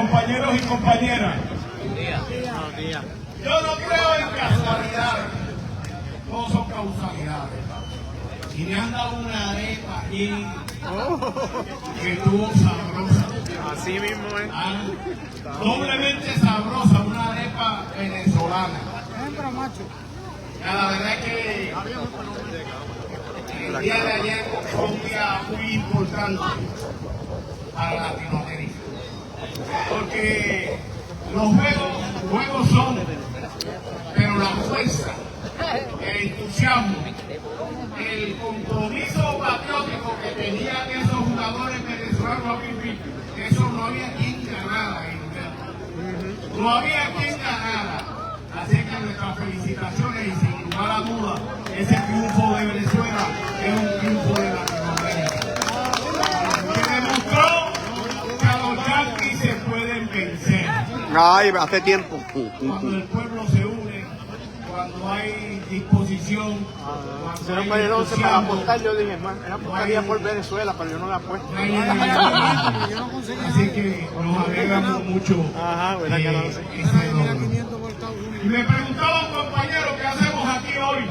compañeros y compañeras. Buenos días. Yo no creo en casualidades, no son causalidades. Y me han dado una arepa aquí que estuvo sabrosa. Así mismo es. Doblemente sabrosa, una arepa venezolana. La verdad es que el día de ayer fue un día muy importante para Latinoamérica. Porque los juegos son, pero la fuerza, el entusiasmo, el compromiso patriótico que tenían esos jugadores venezolanos a vivir, eso no había quien ganara, no había quien ganara. Así que nuestras felicitaciones y sin lugar a dudas, ese triunfo de Venezuela es un triunfo de Latinoamérica. Que demostró que a los yanquis se pueden vencer. Ay, hace tiempo. Cuando el pueblo se une, cuando hay disposición. Si no me dieron para apostar, yo dije, man, era apostaría por Venezuela, pero yo no la apuesto. Así que nos alegramos mucho. Ajá, verdad que no sé. Ese logro. Y me preguntaban, compañeros, ¿qué hacemos aquí hoy?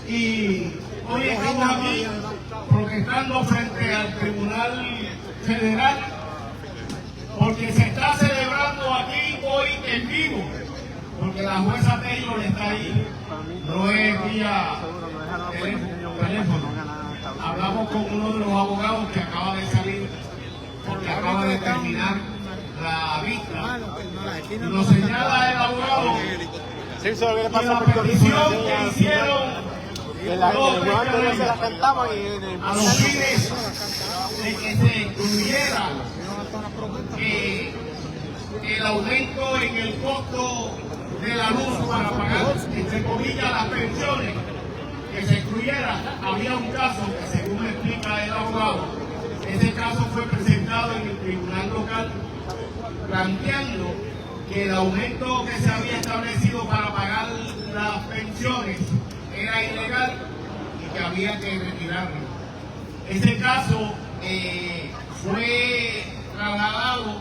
Y hoy estamos aquí protestando frente al Tribunal Federal porque se está celebrando aquí hoy en vivo, porque la jueza Taylor está ahí, no es vía teléfono. Hablamos con uno de los abogados que acaba de salir, porque acaba de terminar la vista, y nos señala el abogado Sí, eso es lo que le que pasa la a Puerto Rico. petición que hicieron a los fines de que se incluyera el aumento en el costo de la luz para pagar, entre comillas, las pensiones, que se incluyera. Había un caso que, según me explica el abogado, ese caso fue presentado en el tribunal local planteando que el aumento que se había establecido para pagar las pensiones era ilegal y que había que retirarlo. Ese caso fue trasladado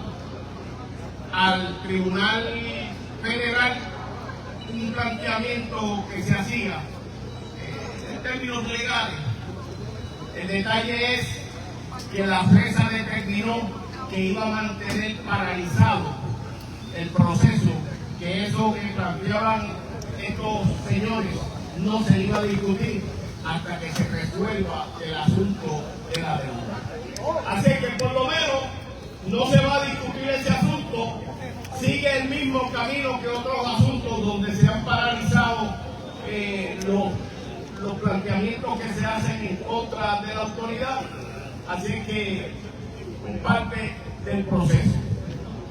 al Tribunal Federal, un planteamiento que se hacía en términos legales. El detalle es que la jueza determinó que iba a mantener paralizado el proceso, que eso que planteaban estos señores no se iba a discutir hasta que se resuelva el asunto de la deuda. Así que por lo menos no se va a discutir ese asunto, sigue el mismo camino que otros asuntos donde se han paralizado los planteamientos que se hacen en contra de la autoridad, así que es parte del proceso.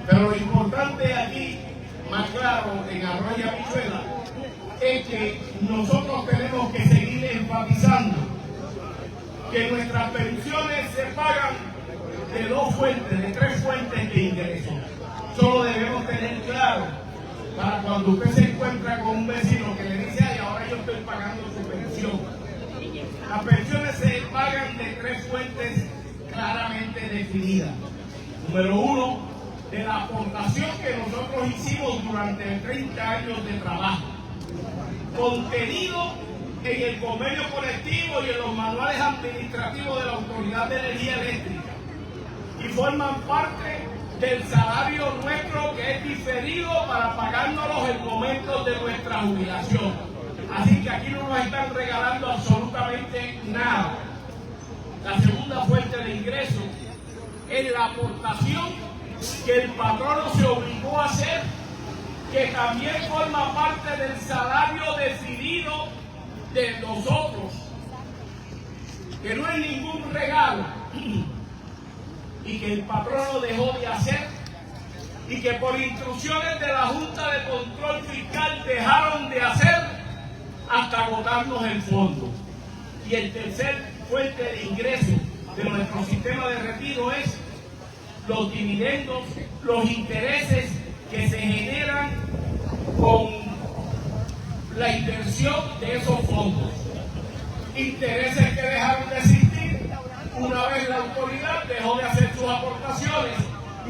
Pero lo importante aquí, más claro, en Arroyo Habichuela, es que nosotros tenemos que seguir enfatizando que nuestras pensiones se pagan de dos fuentes, de tres fuentes de ingresos. Solo debemos tener claro, para cuando usted se encuentra con un vecino que le dice, ay, ahora yo estoy pagando su pensión. Las pensiones se pagan de tres fuentes claramente definidas. Número uno, de la aportación que nosotros hicimos durante 30 años de trabajo, contenido en el convenio colectivo y en los manuales administrativos de la Autoridad de Energía Eléctrica, y forman parte del salario nuestro que es diferido para pagárnoslos en momentos de nuestra jubilación. Así que aquí no nos están regalando absolutamente nada. La segunda fuente de ingresos es la aportación que el patrono se obligó a hacer, que también forma parte del salario decidido de nosotros, que no es ningún regalo y que el patrono dejó de hacer y que por instrucciones de la Junta de Control Fiscal dejaron de hacer hasta agotarnos el fondo. Y el tercer fuente de ingreso de nuestro sistema de retiro es los dividendos, los intereses que se generan con la inversión de esos fondos. Intereses que dejaron de existir una vez la autoridad dejó de hacer sus aportaciones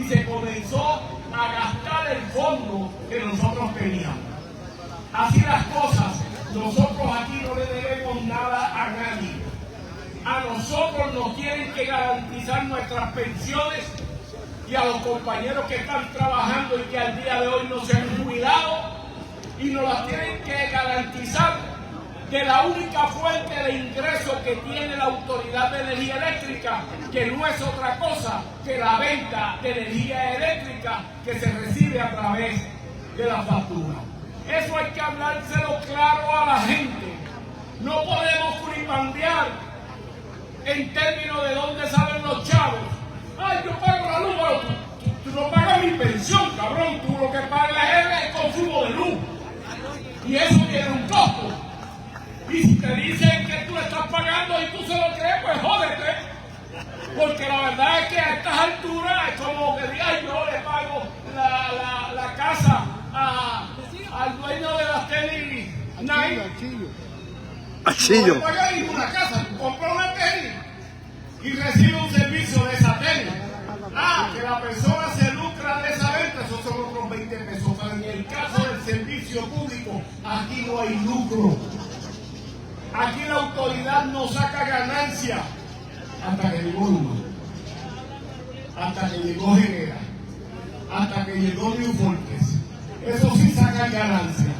y se comenzó a gastar el fondo que nosotros teníamos. Así las cosas, nosotros aquí no le debemos nada a nadie. A nosotros nos tienen que garantizar nuestras pensiones y a los compañeros que están trabajando y que al día de hoy no se han jubilado, y nos las tienen que garantizar de la única fuente de ingreso que tiene la Autoridad de Energía Eléctrica, que no es otra cosa que la venta de energía eléctrica que se recibe a través de la factura. Eso hay que hablárselo claro a la gente. No podemos furibandear en términos de dónde salen los chavos. Ay, yo pago la luz, pero tú no pagas mi pensión, cabrón. Tú lo que pagas es el consumo de luz. Y eso tiene un costo. Y si te dicen que tú le estás pagando y tú se lo crees, pues jódete. Porque la verdad es que a estas alturas es como que digas, yo le pago la casa al dueño de las tenis Nike. No le paga ninguna casa, tú compras una tenis y recibe un servicio de esa tenis. Que la persona se lucra de esa venta, esos son otros 20 pesos. Pero en el caso del servicio público, aquí no hay lucro. Aquí la autoridad no saca ganancia hasta que llegó Luma, hasta que llegó Genera, hasta que llegó New Fortes. Eso sí saca ganancia.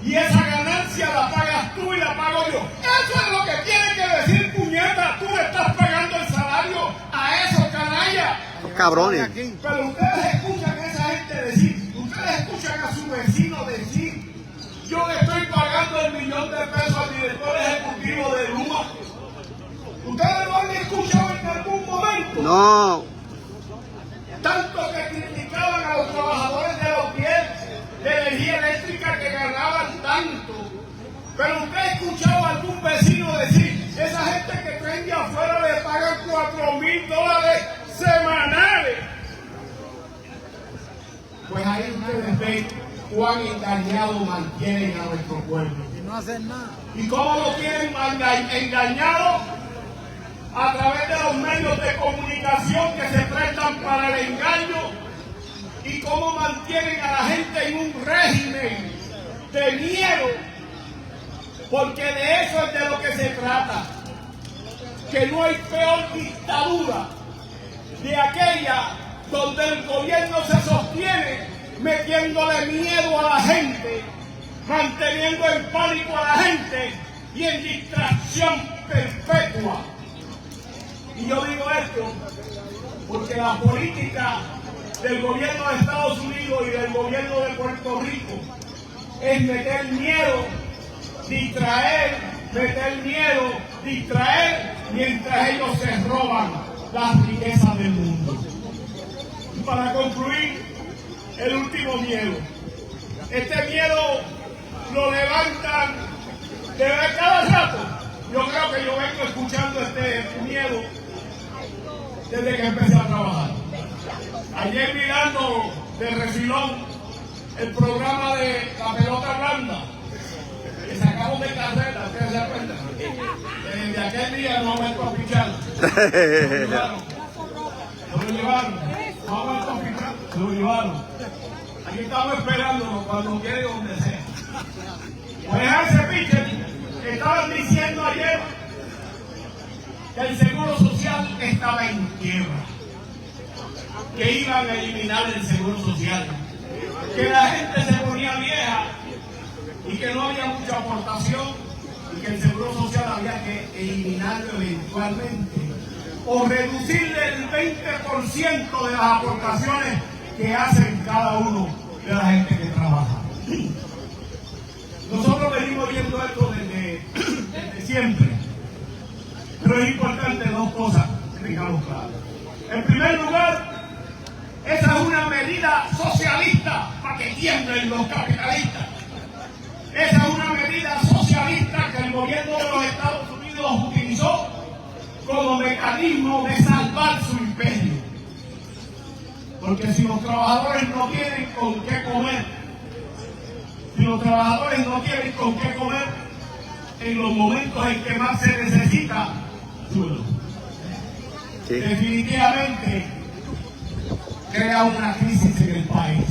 Y esa ganancia la pagas tú y la pago yo. Eso es lo que tiene que decir, puñeta. Tú le estás pagando el salario a esos canallas. Los cabrones. Pero ustedes escuchan a esa gente decir, ustedes escuchan a su vecino decir, yo le estoy pagando el $1.000.000 al director ejecutivo de Luma. ¿Ustedes lo han escuchado en algún momento? No. Tanto que criticaban a los trabajadores de los pies de energía eléctrica que ganaban tanto. Pero usted ha escuchado a algún vecino decir, esa gente que traen de afuera le pagan $4.000 semanales. Pues ahí ustedes ven cuán engañado mantienen a nuestro pueblo. Y no hacen nada. ¿Y cómo lo tienen engañado? A través de los medios de comunicación que se prestan para el engaño, y cómo mantienen a la gente en un régimen de miedo, porque de eso es de lo que se trata. Que no hay peor dictadura de aquella donde el gobierno se sostiene metiéndole miedo a la gente, manteniendo en pánico a la gente y en distracción perpetua. Y yo digo esto porque la política del gobierno de Estados Unidos y del gobierno de Puerto Rico es meter miedo, distraer, mientras ellos se roban las riquezas del mundo. Y para concluir, el último miedo. Este miedo lo levantan de cada rato. Yo creo que yo vengo escuchando este miedo desde que empecé a trabajar. Ayer mirando de refilón el programa de la pelota blanda que sacamos de carrera, ¿ustedes se acuerdan? Desde aquel día no ha vuelto a pichar. Lo llevaron. No ha vuelto a pichar. Lo llevaron. Aquí estamos esperándolo cuando quiere donde sea. Pues a ese pitcher estaban diciendo ayer que el Seguro Social estaba en quiebra, que iban a eliminar el Seguro Social, que la gente se ponía vieja y que no había mucha aportación y que el Seguro Social había que eliminarlo eventualmente o reducirle el 20% de las aportaciones que hacen cada uno de la gente que trabaja. Nosotros venimos viendo esto desde siempre, pero es importante dos cosas que tengamos claras. En primer lugar, esa es una medida socialista para que tiemblen los capitalistas. Esa es una medida socialista que el gobierno de los Estados Unidos utilizó como mecanismo de salvar su imperio. Porque si los trabajadores no tienen con qué comer, en los momentos en que más se necesita, sí. Definitivamente crea una crisis en el país.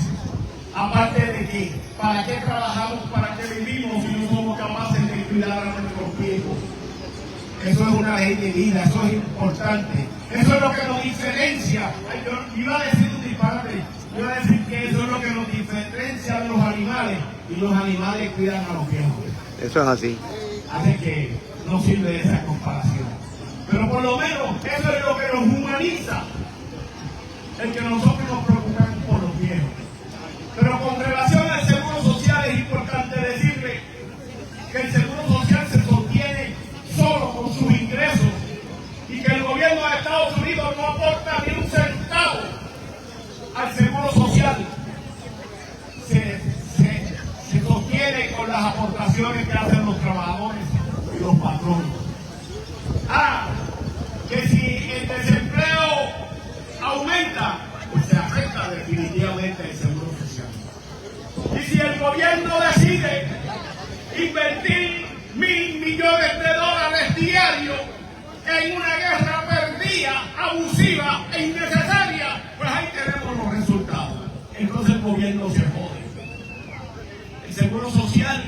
Aparte de que, ¿para qué trabajamos, para qué vivimos si no somos capaces de cuidar a nuestros viejos? Eso es una ley de vida, eso es importante. Eso es lo que nos diferencia. Ay, yo iba a decir un disparate. Yo iba a decir que eso es lo que nos diferencia de los animales. Y los animales cuidan a los viejos. Eso es así. Así que no sirve esa comparación. Pero por lo menos eso es lo que nos humaniza. El que nosotros nos preocupemos por los viejos. Pero con relación al seguro social es importante decirle que el seguro social se sostiene solo con sus ingresos y que el gobierno de Estados Unidos no aporta ni un centavo al seguro social. Se sostiene con las aportaciones que hacen los trabajadores y los patronos. Que si el desempleo aumenta, pues se afecta definitivamente el seguro social. Y si el gobierno decide invertir $1.000 millones diarios en una guerra perdida, abusiva e innecesaria, pues ahí tenemos los resultados. Entonces el gobierno se jode. El seguro social,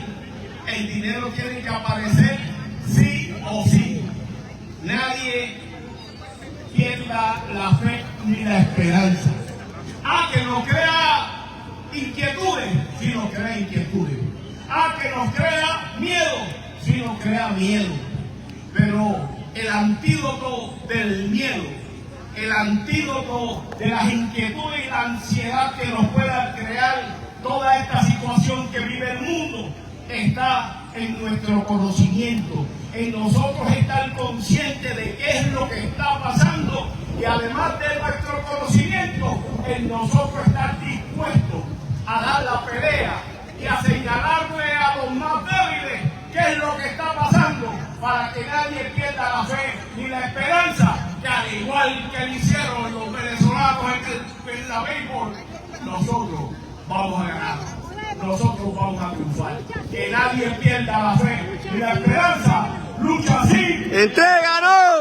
el dinero tiene que aparecer sí o sí. Nadie pierda la fe ni la esperanza. Que nos crea inquietudes, si nos crea inquietudes. Que nos crea miedo, si nos crea miedo. Pero el antídoto del miedo, el antídoto de las inquietudes y la ansiedad que nos pueda crear toda esta situación que vive el mundo, está en nuestro conocimiento, en nosotros estar conscientes de qué es lo que está pasando y además de nuestro conocimiento, en nosotros estar dispuestos a dar la pelea y a señalarle a los más débiles qué es lo que está pasando para que nadie pierda la fe ni la esperanza, que al igual que lo hicieron los venezolanos en la béisbol, nosotros vamos a ganar. Nosotros vamos a triunfar. Que nadie pierda la fe y la esperanza. Lucha así. ¡Entrégalo!